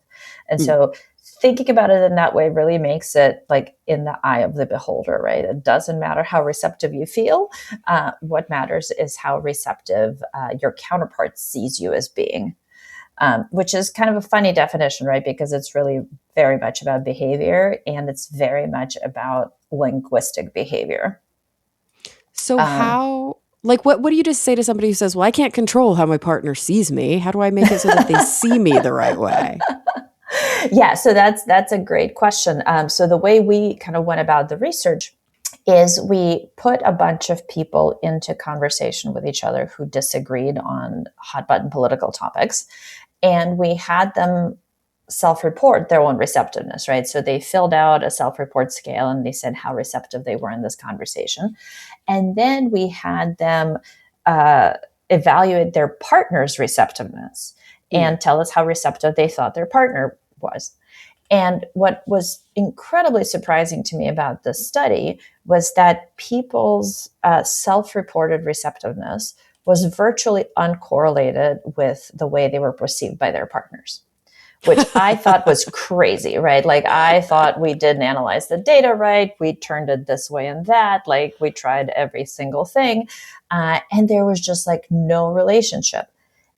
And so thinking about it in that way really makes it like in the eye of the beholder, right? It doesn't matter how receptive you feel. What matters is how receptive your counterpart sees you as being. Which is kind of a funny definition, right? Because it's really very much about behavior and it's very much about linguistic behavior. So what do you just say to somebody who says, well, I can't control how my partner sees me. How do I make it so that they see me the right way? Yeah, so that's a great question. So the way we kind of went about the research is we put a bunch of people into conversation with each other who disagreed on hot button political topics. And we had them self-report their own receptiveness, right? So they filled out a self-report scale and they said how receptive they were in this conversation. And then we had them evaluate their partner's receptiveness and tell us how receptive they thought their partner was. And what was incredibly surprising to me about this study was that people's self-reported receptiveness was virtually uncorrelated with the way they were perceived by their partners, which I thought was crazy, right? Like I thought we didn't analyze the data right. We turned it this way and that. Like we tried every single thing. And there was just like no relationship.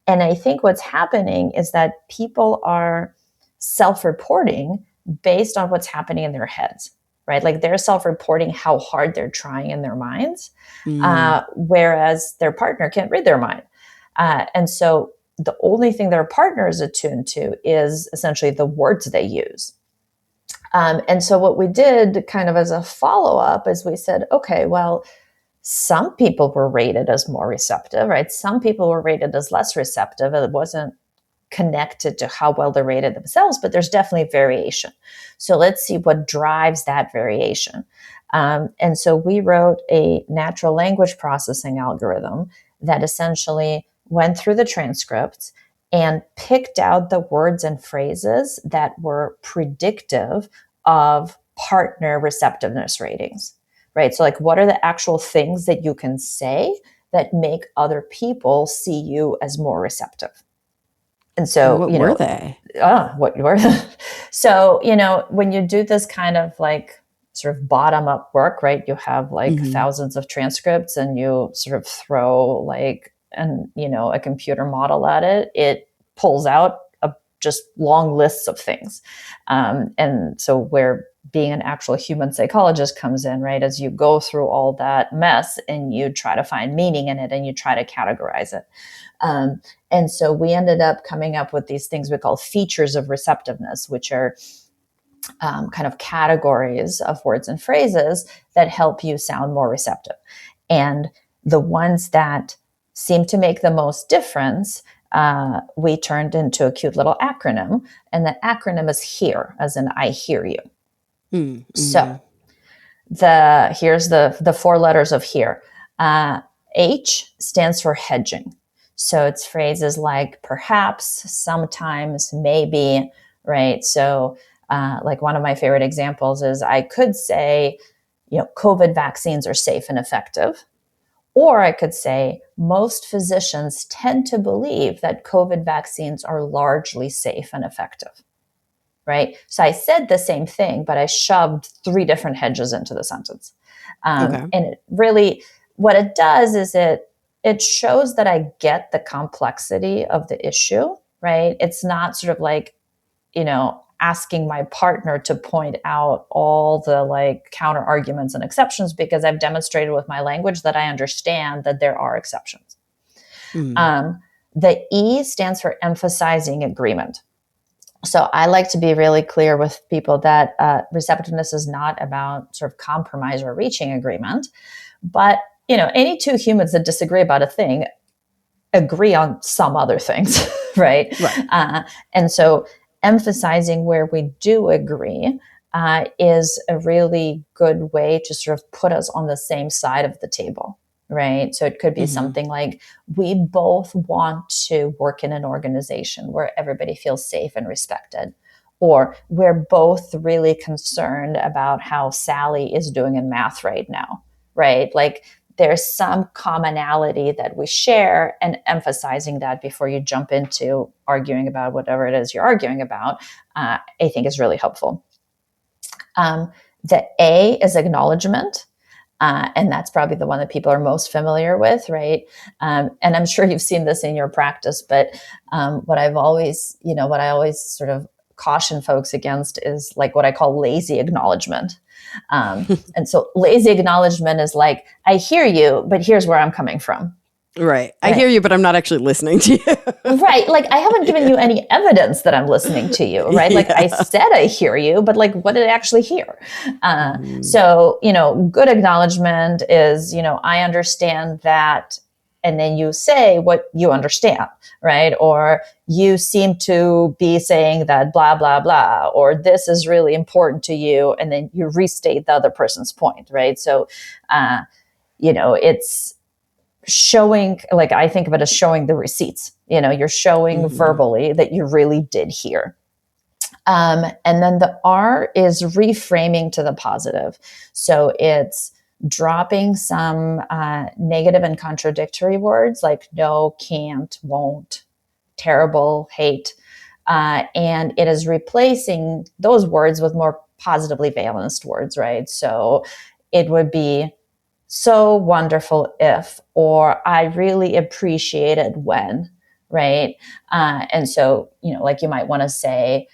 And I think what's happening is that people are self-reporting based on what's happening in their heads, right? Like they're self-reporting how hard they're trying in their minds, whereas their partner can't read their mind. And so the only thing their partner is attuned to is essentially the words they use. And so what we did kind of as a follow-up is we said, okay, well, some people were rated as more receptive, right? Some people were rated as less receptive. It wasn't connected to how well they're rated themselves, but there's definitely variation. So let's see what drives that variation. And so we wrote a natural language processing algorithm that essentially went through the transcripts and picked out the words and phrases that were predictive of partner receptiveness ratings, right? So like, what are the actual things that you can say that make other people see you as more receptive? And so, what were they? What were they? So, when you do this kind of like sort of bottom up work, right? You have like thousands of transcripts and you sort of throw like, a computer model at it, it pulls out just long lists of things. And so where being an actual human psychologist comes in, right? As you go through all that mess and you try to find meaning in it and you try to categorize it. And so we ended up coming up with these things we call features of receptiveness, which are kind of categories of words and phrases that help you sound more receptive. And the ones that seem to make the most difference, we turned into a cute little acronym. And the acronym is HEAR, as in I hear you. So here's the four letters of HEAR. H stands for hedging. So it's phrases like perhaps, sometimes, maybe, right? So Like one of my favorite examples is I could say, COVID vaccines are safe and effective. Or I could say most physicians tend to believe that COVID vaccines are largely safe and effective, right? So I said the same thing, but I shoved 3 different hedges into the sentence. Okay. And it really, what it does is it shows that I get the complexity of the issue, right? It's not sort of like, asking my partner to point out all the like counter arguments and exceptions, because I've demonstrated with my language that I understand that there are exceptions. Mm. The E stands for emphasizing agreement. So I like to be really clear with people that receptiveness is not about sort of compromise or reaching agreement, but any 2 humans that disagree about a thing agree on some other things, right? Right. And so emphasizing where we do agree is a really good way to sort of put us on the same side of the table, right? So it could be Mm-hmm. something like, we both want to work in an organization where everybody feels safe and respected. Or we're both really concerned about how Sally is doing in math right now, right? Like, there's some commonality that we share, and emphasizing that before you jump into arguing about whatever it is you're arguing about, I think is really helpful. The A is acknowledgement. And that's probably the one that people are most familiar with, right? And I'm sure you've seen this in your practice, but what I always sort of caution folks against is like what I call lazy acknowledgement. And so lazy acknowledgement is like, I hear you, but here's where I'm coming from. Right. I hear you, but I'm not actually listening to you. Right. Like, I haven't given you any evidence that I'm listening to you, right? Like, I said I hear you, but like, what did I actually hear? So, good acknowledgement is, I understand that. And then you say what you understand, right? Or you seem to be saying that blah, blah, blah, or this is really important to you. And then you restate the other person's point, right? So, it's showing, like, I think of it as showing the receipts. You're showing verbally that you really did hear. And then the R is reframing to the positive. So it's dropping some negative and contradictory words like no, can't, won't, terrible, hate. And it is replacing those words with more positively valenced words, right? So it would be so wonderful if, or I really appreciated when, right? And so, like you might want to say,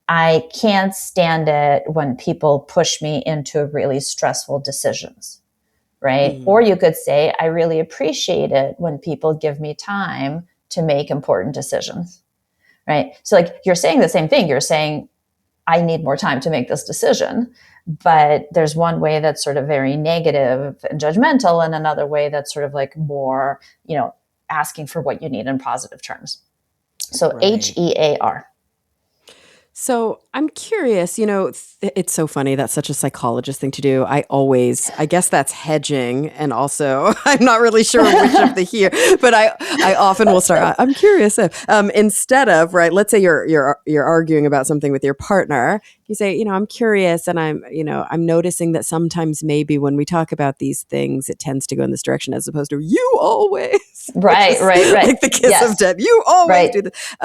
I can't stand it when people push me into really stressful decisions, right? Or you could say, I really appreciate it when people give me time to make important decisions, right? So like, you're saying the same thing. You're saying, I need more time to make this decision. But there's one way that's sort of very negative and judgmental, and another way that's sort of like more, asking for what you need in positive terms. So Right. HEAR. So I'm curious, it's so funny. That's such a psychologist thing to do. I guess that's hedging. And also, I'm not really sure which of the here, but I often will start, I'm curious if, instead of, right, let's say you're arguing about something with your partner, you say, I'm curious, and I'm noticing that sometimes maybe when we talk about these things, it tends to go in this direction as opposed to you always. Right. Like the kiss of death. You always do this.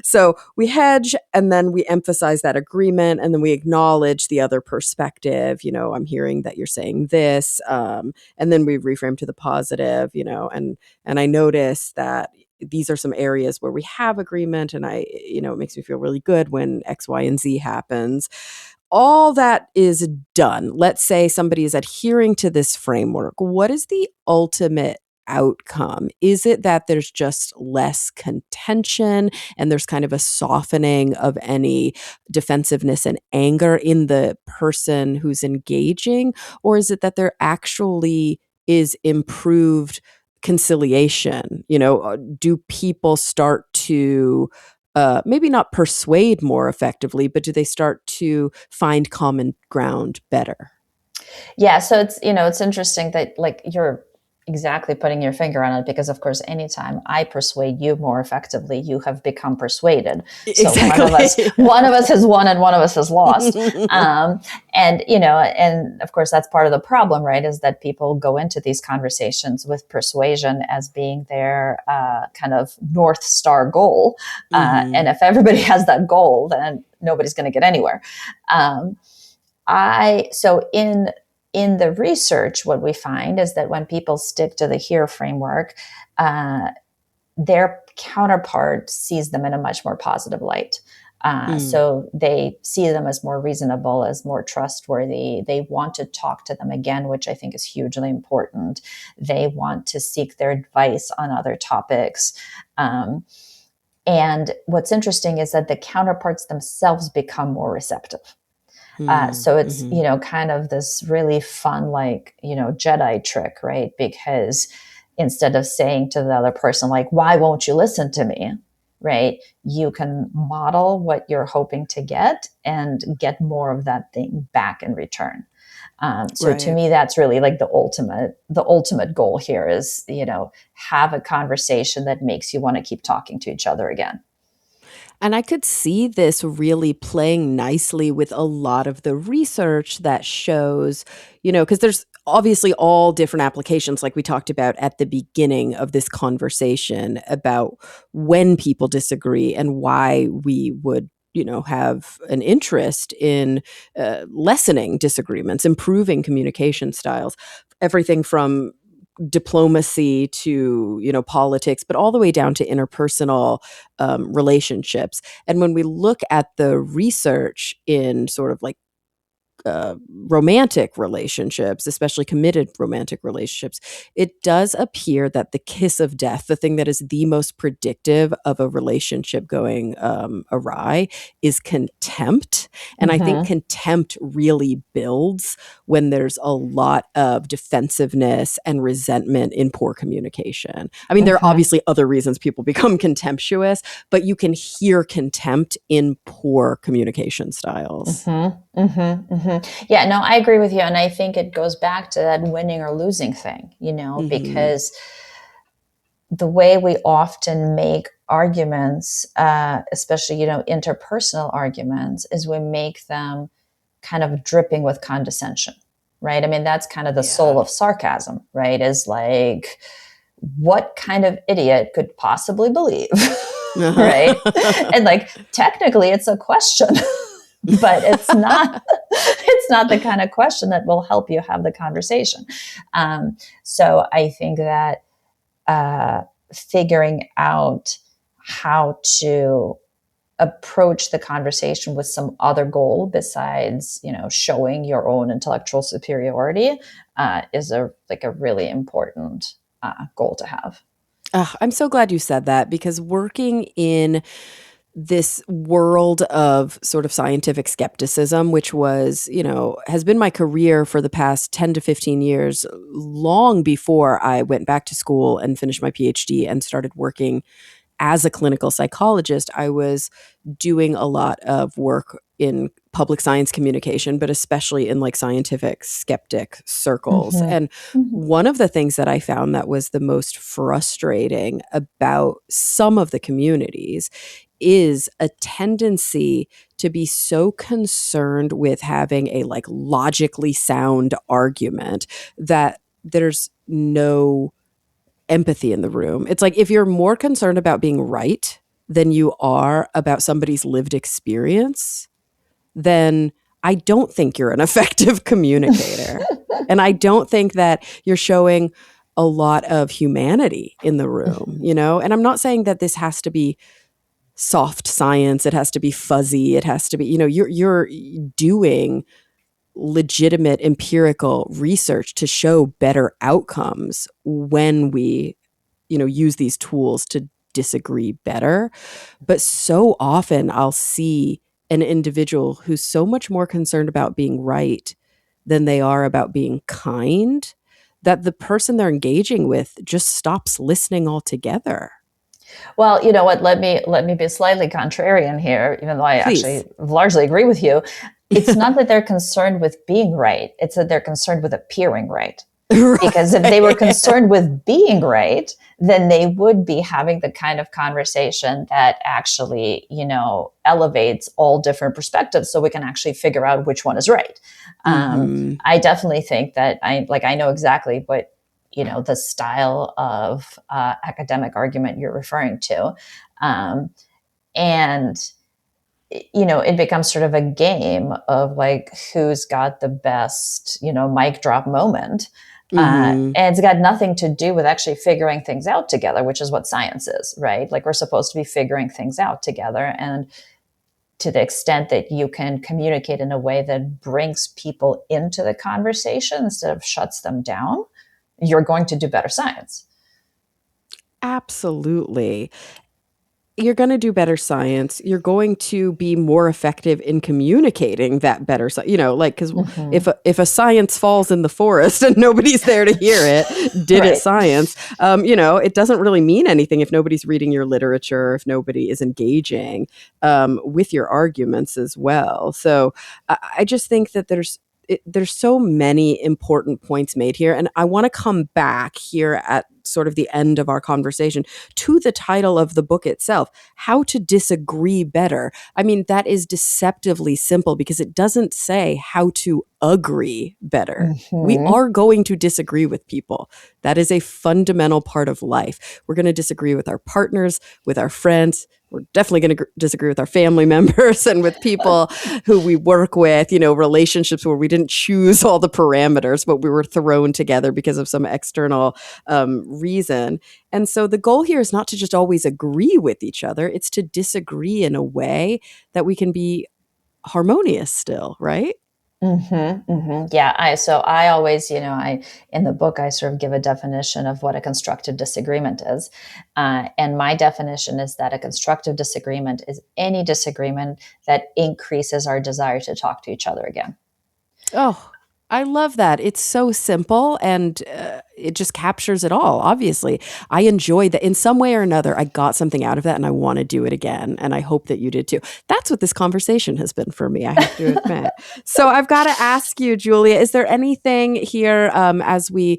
So we hedge, and then we emphasize that agreement, and then we acknowledge the other perspective. I'm hearing that you're saying this, and then we reframe to the positive. And I notice that these are some areas where we have agreement, and it makes me feel really good when X, Y, and Z happens. All that is done. Let's say somebody is adhering to this framework. What is the ultimate outcome? Is it that there's just less contention and there's kind of a softening of any defensiveness and anger in the person who's engaging? Or is it that there actually is improved conciliation? Do people start to maybe not persuade more effectively, but do they start to find common ground better? Yeah. So it's interesting that like exactly putting your finger on it, because of course anytime I persuade you more effectively, you have become persuaded. So Exactly. one of us has won and one of us has lost. And and of course that's part of the problem, right, is that people go into these conversations with persuasion as being their kind of North Star goal. And if everybody has that goal, then nobody's going to get anywhere. So in the research, what we find is that when people stick to the HERE framework, their counterpart sees them in a much more positive light. So they see them as more reasonable, as more trustworthy. They want to talk to them again, which I think is hugely important. They want to seek their advice on other topics. And what's interesting is that the counterparts themselves become more receptive. So it's, kind of this really fun, like, Jedi trick, right? Because instead of saying to the other person, like, why won't you listen to me? Right? You can model what you're hoping to get and get more of that thing back in return. So to me, that's really like the ultimate goal here is, have a conversation that makes you want to keep talking to each other again. And I could see this really playing nicely with a lot of the research that shows, because there's obviously all different applications, like we talked about at the beginning of this conversation about when people disagree and why we would have an interest in lessening disagreements, improving communication styles, everything from diplomacy to politics, but all the way down to interpersonal relationships. And when we look at the research in sort of like romantic relationships, especially committed romantic relationships, it does appear that the kiss of death, the thing that is the most predictive of a relationship going awry, is contempt. And I think contempt really builds when there's a lot of defensiveness and resentment in poor communication. I mean, there are obviously other reasons people become contemptuous, but you can hear contempt in poor communication styles. Yeah, no, I agree with you. And I think it goes back to that winning or losing thing, because the way we often make arguments, especially, interpersonal arguments, is we make them kind of dripping with condescension, right? I mean, that's kind of the soul of sarcasm, right? Is like, what kind of idiot could possibly believe, right? And like, technically it's a question. But it's not the kind of question that will help you have the conversation. So I think that figuring out how to approach the conversation with some other goal besides, showing your own intellectual superiority is a really important goal to have. I'm so glad you said that, because working in this world of sort of scientific skepticism, which was, has been my career for the past 10 to 15 years, long before I went back to school and finished my PhD and started working as a clinical psychologist. I was doing a lot of work in public science communication, but especially in like scientific skeptic circles. And one of the things that I found that was the most frustrating about some of the communities is a tendency to be so concerned with having a like logically sound argument that there's no empathy in the room. It's like, if you're more concerned about being right than you are about somebody's lived experience, then I don't think you're an effective communicator. And I don't think that you're showing a lot of humanity in the room, And I'm not saying that this has to be soft science. It has to be fuzzy. It has to be, you're doing legitimate empirical research to show better outcomes when we, use these tools to disagree better. But so often I'll see an individual who's so much more concerned about being right than they are about being kind, that the person they're engaging with just stops listening altogether. Well, you know what? Let me be slightly contrarian here, even though I Please. actually largely agree with you. It's not that they're concerned with being right; it's that they're concerned with appearing right. Because if they were concerned with being right, then they would be having the kind of conversation that actually, elevates all different perspectives so we can actually figure out which one is right. I definitely think that I know exactly what, the style of academic argument you're referring to. And it becomes sort of a game of like who's got the best, mic drop moment. And it's got nothing to do with actually figuring things out together, which is what science is, right? Like we're supposed to be figuring things out together. And to the extent that you can communicate in a way that brings people into the conversation instead of shuts them down, you're going to do better science. Absolutely. You're going to do better science. You're going to be more effective in communicating that better, because if a science falls in the forest and nobody's there to hear it, did right. It science? It doesn't really mean anything if nobody's reading your literature, if nobody is engaging with your arguments as well. So I just think that there's so many important points made here. And I want to come back here at sort of the end of our conversation to the title of the book itself, How to Disagree Better. I mean, that is deceptively simple because it doesn't say how to agree better. We are going to disagree with people. That is a fundamental part of life. We're going to disagree with our partners, with our friends. We're definitely going to disagree with our family members and with people who we work with, relationships where we didn't choose all the parameters, but we were thrown together because of some external reason. And so the goal here is not to just always agree with each other. It's to disagree in a way that we can be harmonious still, right? Yeah. I always, in the book, I sort of give a definition of what a constructive disagreement is. And my definition is that a constructive disagreement is any disagreement that increases our desire to talk to each other again. Oh, I love that. It's so simple and it just captures it all. Obviously, I enjoyed that in some way or another. I got something out of that and I want to do it again. And I hope that you did too. That's what this conversation has been for me, I have to admit. So I've got to ask you, Julia, is there anything here as we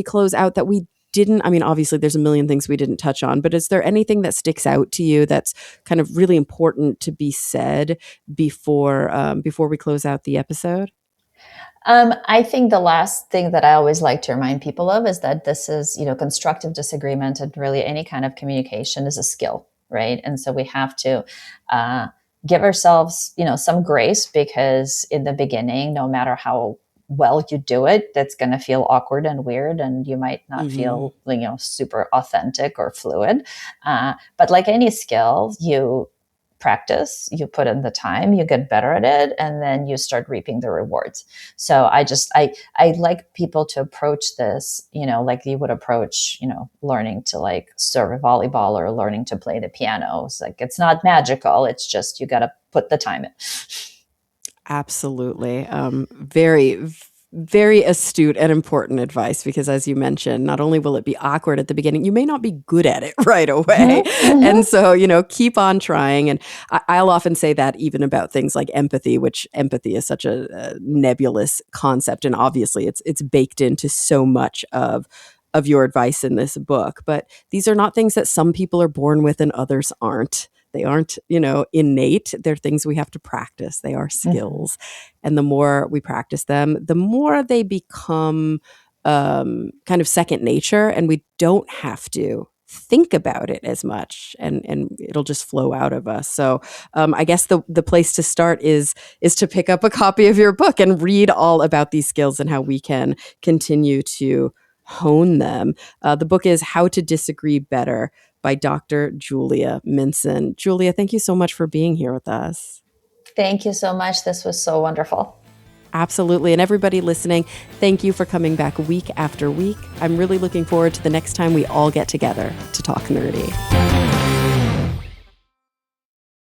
close out that we didn't, obviously there's a million things we didn't touch on, but is there anything that sticks out to you that's kind of really important to be said before we close out the episode? I think the last thing that I always like to remind people of is that this is, constructive disagreement and really any kind of communication is a skill, right? And so we have to give ourselves, some grace because in the beginning, no matter how well you do it, that's going to feel awkward and weird and you might not feel, super authentic or fluid. But like any skill, you practice, you put in the time, you get better at it, and then you start reaping the rewards. So I like people to approach this, like you would approach, learning to like serve a volleyball or learning to play the piano. It's like, it's not magical. It's just, you got to put the time in. Absolutely. Very, very astute and important advice because as you mentioned, not only will it be awkward at the beginning, you may not be good at it right away. And so, keep on trying. And I'll often say that even about things like empathy, which empathy is such a nebulous concept. And obviously it's baked into so much of your advice in this book. But these are not things that some people are born with and others aren't. They aren't, innate. They're things we have to practice. They are skills. And the more we practice them, the more they become kind of second nature and we don't have to think about it as much and it'll just flow out of us. So I guess the place to start is to pick up a copy of your book and read all about these skills and how we can continue to hone them. The book is How to Disagree Better by Dr. Julia Minson. Julia, thank you so much for being here with us. Thank you so much. This was so wonderful. Absolutely. And everybody listening, thank you for coming back week after week. I'm really looking forward to the next time we all get together to talk nerdy.